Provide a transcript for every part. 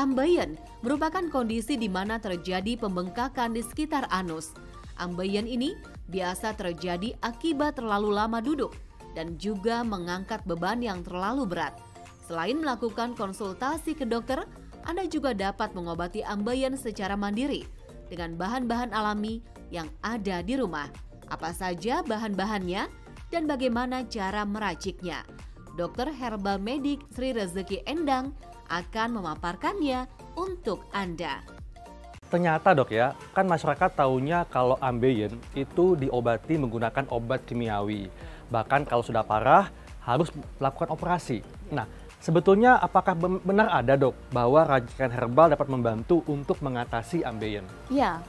Ambeien merupakan kondisi di mana terjadi pembengkakan di sekitar anus. Ambeien ini biasa terjadi akibat terlalu lama duduk dan juga mengangkat beban yang terlalu berat. Selain melakukan konsultasi ke dokter, Anda juga dapat mengobati ambeien secara mandiri dengan bahan-bahan alami yang ada di rumah. Apa saja bahan-bahannya dan bagaimana cara meraciknya? Dokter Herbal Medik Sri Rezeki Endang akan memaparkannya untuk Anda. Ternyata dok ya, kan masyarakat taunya kalau ambeien itu diobati menggunakan obat kimiawi. Bahkan kalau sudah parah harus melakukan operasi. Nah, sebetulnya apakah benar ada dok bahwa racikan herbal dapat membantu untuk mengatasi ambeien? Iya,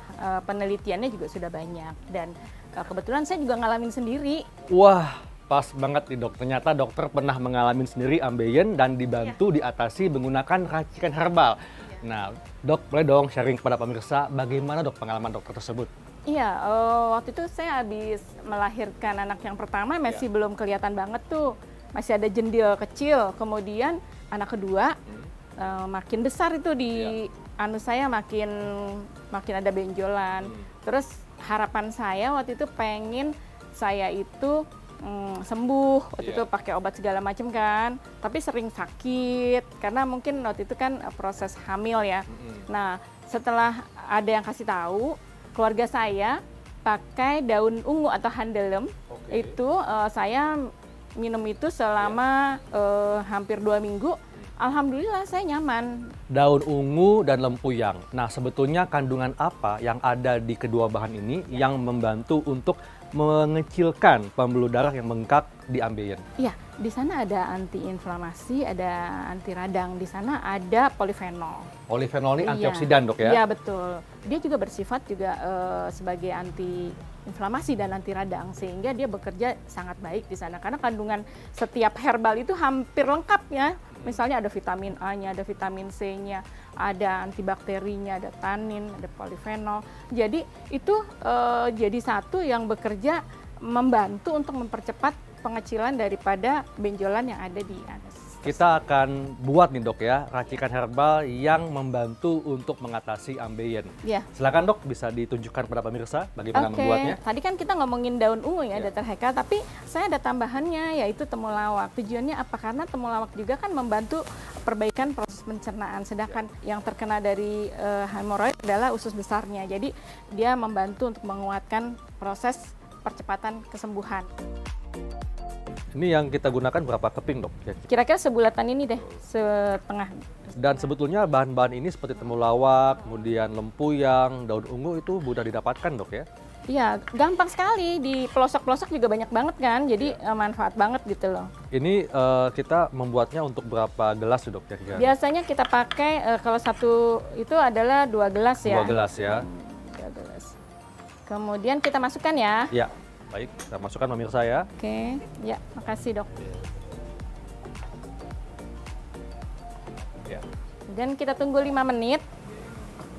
penelitiannya juga sudah banyak dan kebetulan saya juga ngalamin sendiri. Wah, pas banget nih dok. Ternyata dokter pernah mengalami sendiri ambeien dan dibantu diatasi menggunakan racikan herbal. Nah, dok boleh dong sharing kepada pemirsa bagaimana dok pengalaman dokter tersebut? Iya, waktu itu saya habis melahirkan anak yang pertama masih belum kelihatan banget tuh. Masih ada jendil kecil, kemudian anak kedua makin besar itu di anus saya makin ada benjolan. Terus harapan saya waktu itu pengen saya itu sembuh, waktu itu pakai obat segala macam kan, tapi sering sakit karena mungkin waktu itu kan proses hamil ya. Nah, setelah ada yang kasih tahu, keluarga saya pakai daun ungu atau handelem, itu saya minum itu selama hampir 2 minggu. Alhamdulillah saya nyaman. Daun ungu dan lempuyang. Nah, sebetulnya kandungan apa yang ada di kedua bahan ini yang membantu untuk mengecilkan pembuluh darah yang bengkak di ambeien? Iya, di sana ada antiinflamasi, ada anti radang, di sana ada polifenol. Polifenol ini antioksidan dok ya? Iya betul. Dia juga bersifat juga sebagai anti-inflamasi dan anti radang, sehingga dia bekerja sangat baik di sana. Karena kandungan setiap herbal itu hampir lengkap ya. Misalnya ada vitamin A-nya, ada vitamin C-nya, ada antibakterinya, ada tanin, ada polifenol. Jadi itu jadi satu yang bekerja membantu untuk mempercepat pengecilan daripada benjolan yang ada di anus. Kita akan buat nih dok ya, racikan herbal yang membantu untuk mengatasi ambeien. Ya. Silakan dok, bisa ditunjukkan kepada pemirsa bagaimana membuatnya. Tadi kan kita ngomongin daun ungu ya, Dr. Heka, tapi saya ada tambahannya yaitu temulawak. Tujuannya apa? Karena temulawak juga kan membantu perbaikan proses pencernaan, sedangkan yang terkena dari hemoroid adalah usus besarnya. Jadi dia membantu untuk menguatkan proses percepatan kesembuhan. Ini yang kita gunakan berapa keping dok? Kira-kira sebulatan ini deh, setengah. Dan sebetulnya bahan-bahan ini seperti temulawak, kemudian lempuyang, daun ungu itu mudah didapatkan dok ya? Iya, gampang sekali, di pelosok-pelosok juga banyak banget kan, jadi manfaat banget gitu loh. Ini kita membuatnya untuk berapa gelas dok kira-kira? Biasanya kita pakai, kalau satu itu adalah 2 gelas ya. 2 gelas ya. 2 gelas. Kemudian kita masukkan ya. Ya. Baik, kita masukkan pemirsa ya. Oke, ya, makasih dok. Ya. Dan kita tunggu 5 menit.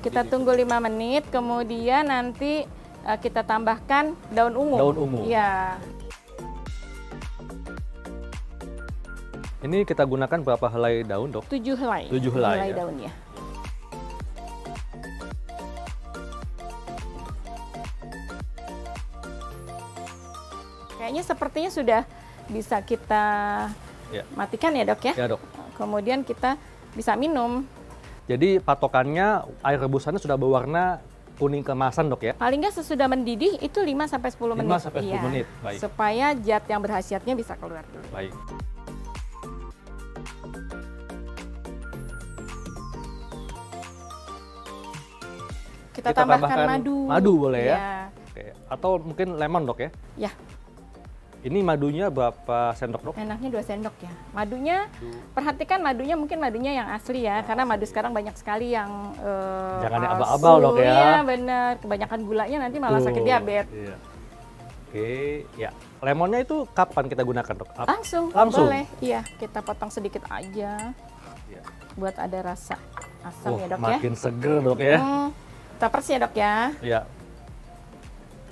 Kita tunggu 5 menit, kemudian nanti kita tambahkan daun ungu. Daun ungu. Iya. Ini kita gunakan berapa helai daun dok? 7 helai. 7 helai ya. daun ya. Kayaknya sepertinya sudah bisa kita matikan ya dok ya? Ya dok. Kemudian kita bisa minum. Jadi patokannya air rebusannya sudah berwarna kuning keemasan dok ya? Paling nggak sesudah mendidih itu 5-10 menit. 5-10 menit, baik. Supaya zat yang berkhasiatnya bisa keluar dulu. Baik. Kita tambahkan madu. Madu boleh ya? Ya. Oke. Atau mungkin lemon dok ya? Ya. Ini madunya berapa sendok dok? Enaknya 2 sendok ya. Madunya, perhatikan madunya mungkin madunya yang asli ya. Karena madu sekarang banyak sekali yang jangan yang abal-abal dok ya. Iya benar, kebanyakan gulanya nanti malah sakit diabetes. Iya. Oke, ya. Lemonnya itu kapan kita gunakan dok? Langsung, Langsung? boleh. Iya, kita potong sedikit aja. Ya. Buat ada rasa asam ya dok ya. Makin seger dok ya. Toppers ya dok ya. Iya.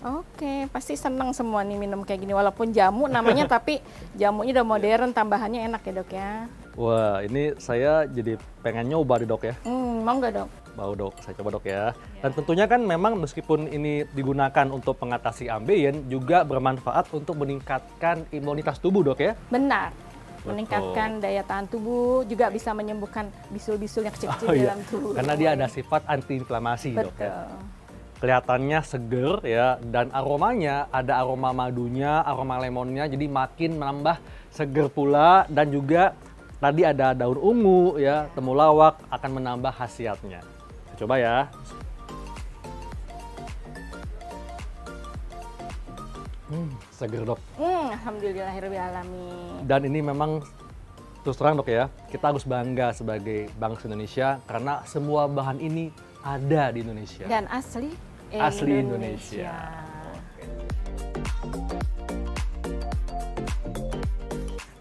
Oke, pasti seneng semua nih minum kayak gini. Walaupun jamu namanya, tapi jamunya udah modern, tambahannya enak ya dok ya. Wah, ini saya jadi pengen nyoba nih dok ya. Mau nggak dok? Mau dok, saya coba dok ya. Dan tentunya kan memang meskipun ini digunakan untuk mengatasi ambeien, juga bermanfaat untuk meningkatkan imunitas tubuh dok ya? Benar. Betul. Meningkatkan daya tahan tubuh, juga bisa menyembuhkan bisul-bisul yang kecil-kecil Oh, iya. dalam tubuh. Karena dia ada sifat antiinflamasi dok Betul. ya. Kelihatannya seger ya, dan aromanya ada aroma madunya, aroma lemonnya, jadi makin menambah seger pula, dan juga tadi ada daun ungu ya, temulawak akan menambah khasiatnya. Saya coba ya. Seger dok. Alhamdulillahirrahmanirrahim. Dan ini memang terus terang dok ya, kita harus bangga sebagai bangsa Indonesia karena semua bahan ini ada di Indonesia. Dan asli Indonesia.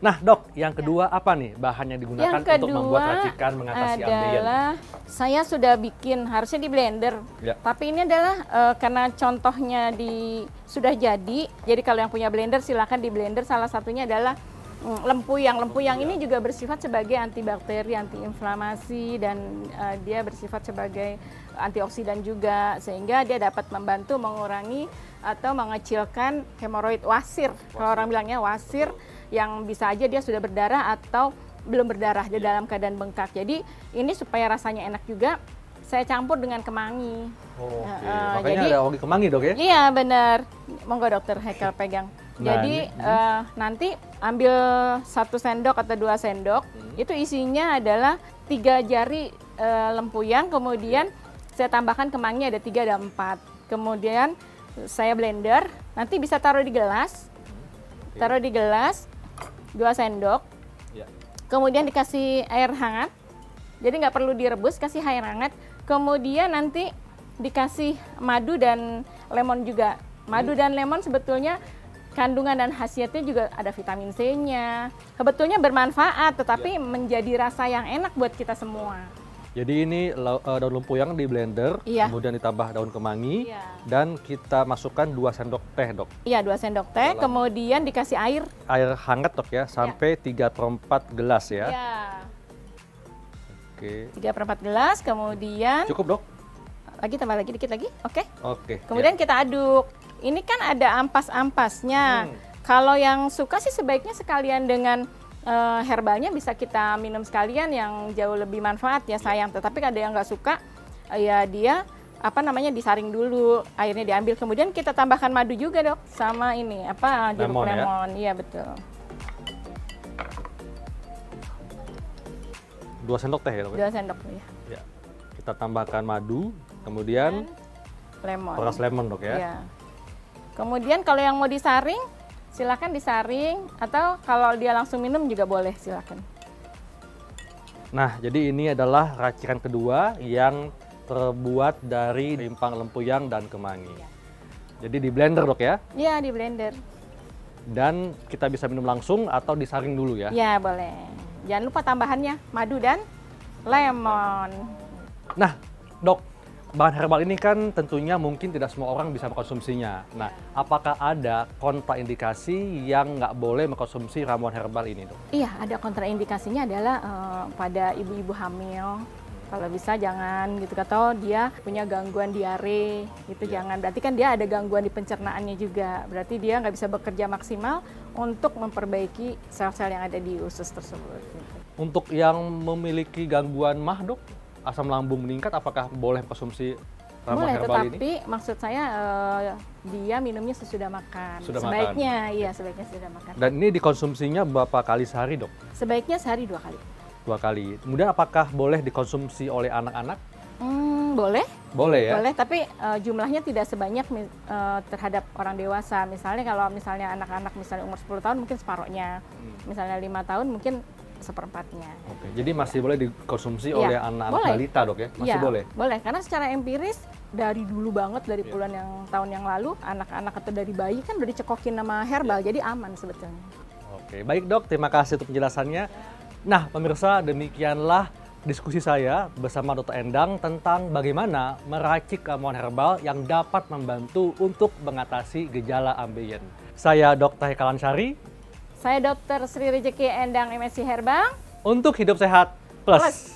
Nah dok, yang kedua apa nih bahan yang digunakan Yang kedua untuk membuat racikan mengatasi ambeien? adalah saya sudah bikin, harusnya di blender. Ya. Tapi ini adalah karena contohnya sudah jadi kalau yang punya blender silakan di blender. Salah satunya adalah lempuyang. Lempuyang ini juga bersifat sebagai antibakteri, antiinflamasi, dan dia bersifat sebagai antioksidan juga, sehingga dia dapat membantu mengurangi atau mengecilkan hemoroid wasir. Kalau orang bilangnya wasir, yang bisa aja dia sudah berdarah atau belum berdarah di dalam keadaan bengkak. Jadi ini supaya rasanya enak juga, saya campur dengan kemangi. Oke, makanya jadi, ada wangi kemangi dok ya? Iya benar. Monggo dokter Hekel pegang. Nah, Jadi nanti ambil 1 sendok atau 2 sendok, itu isinya adalah 3 jari lempuyang, kemudian saya tambahkan kemangi ada 3 ada 4. Kemudian saya blender, nanti bisa taruh di gelas. Taruh di gelas 2 sendok. Ya. Kemudian dikasih air hangat. Jadi nggak perlu direbus, kasih air hangat. Kemudian nanti dikasih madu dan lemon juga. Madu dan lemon sebetulnya kandungan dan khasiatnya juga ada vitamin C-nya. Sebetulnya bermanfaat, tetapi menjadi rasa yang enak buat kita semua. Jadi ini daun lempuyang di blender, Iya. kemudian ditambah daun kemangi, Iya. dan kita masukkan 2 sendok teh dok. Iya, 2 sendok teh, Dalam. kemudian dikasih air. Air hangat dok ya, sampai 3/4 gelas ya. Iya. Oke. 3/4 gelas, kemudian Cukup dok? tambah lagi dikit lagi. Oke. Oke. Kemudian kita aduk. Ini kan ada ampas-ampasnya. Kalau yang suka sih sebaiknya sekalian dengan herbalnya bisa kita minum sekalian, yang jauh lebih manfaat ya sayang. Tetapi ada yang nggak suka, ya dia disaring dulu, airnya diambil. Kemudian kita tambahkan madu juga dok, sama ini jeruk Lemon ya? lemon. Iya betul. 2 sendok teh ya dok? 2 sendok ya. Ya. Kita tambahkan madu, kemudian Lemon. peras lemon dok ya. Iya. Kemudian kalau yang mau disaring, silakan disaring, atau kalau dia langsung minum juga boleh, silakan. Nah, jadi ini adalah racikan kedua yang terbuat dari rimpang lempuyang dan kemangi. Jadi di blender dok ya? Iya, di blender. Dan kita bisa minum langsung atau disaring dulu ya? Ya, boleh. Jangan lupa tambahannya, madu dan lemon. Nah, dok, bahan herbal ini kan tentunya mungkin tidak semua orang bisa mengkonsumsinya. Nah, apakah ada kontraindikasi yang nggak boleh mengkonsumsi ramuan herbal ini, dok? Iya, ada kontraindikasinya adalah pada ibu-ibu hamil. Kalau bisa jangan gitu, atau dia punya gangguan diare, itu jangan. Berarti kan dia ada gangguan di pencernaannya juga. Berarti dia nggak bisa bekerja maksimal untuk memperbaiki sel-sel yang ada di usus tersebut. Gitu. Untuk yang memiliki gangguan mah, dok, asam lambung meningkat, apakah boleh konsumsi ramuan Boleh, herbal ini? tetapi maksud saya dia minumnya sesudah makan. Sudah Sebaiknya, iya sebaiknya sudah makan. Dan ini dikonsumsinya berapa kali sehari, dok? Sebaiknya sehari 2 kali. 2 kali. Kemudian apakah boleh dikonsumsi oleh anak-anak? Boleh. Boleh ya? Boleh, tapi jumlahnya tidak sebanyak terhadap orang dewasa. Misalnya kalau misalnya anak-anak misalnya umur 10 tahun mungkin separohnya. Misalnya 5 tahun mungkin seperempatnya. Oke, jadi masih boleh dikonsumsi Iya, oleh anak-anak boleh. balita, dok ya? Masih Iya, boleh? Boleh, karena secara empiris dari dulu banget, dari Iya. puluhan tahun yang lalu, anak-anak atau dari bayi kan udah dicekokin nama herbal, jadi aman sebetulnya. Oke, baik dok, terima kasih untuk penjelasannya. Nah, pemirsa, demikianlah diskusi saya bersama Dr. Endang tentang bagaimana meracik ramuan herbal yang dapat membantu untuk mengatasi gejala ambeien. Saya Dr. Hekalan Syari. Saya Dr. Sri Rejeki Endang, MSc Herbal. untuk hidup sehat plus.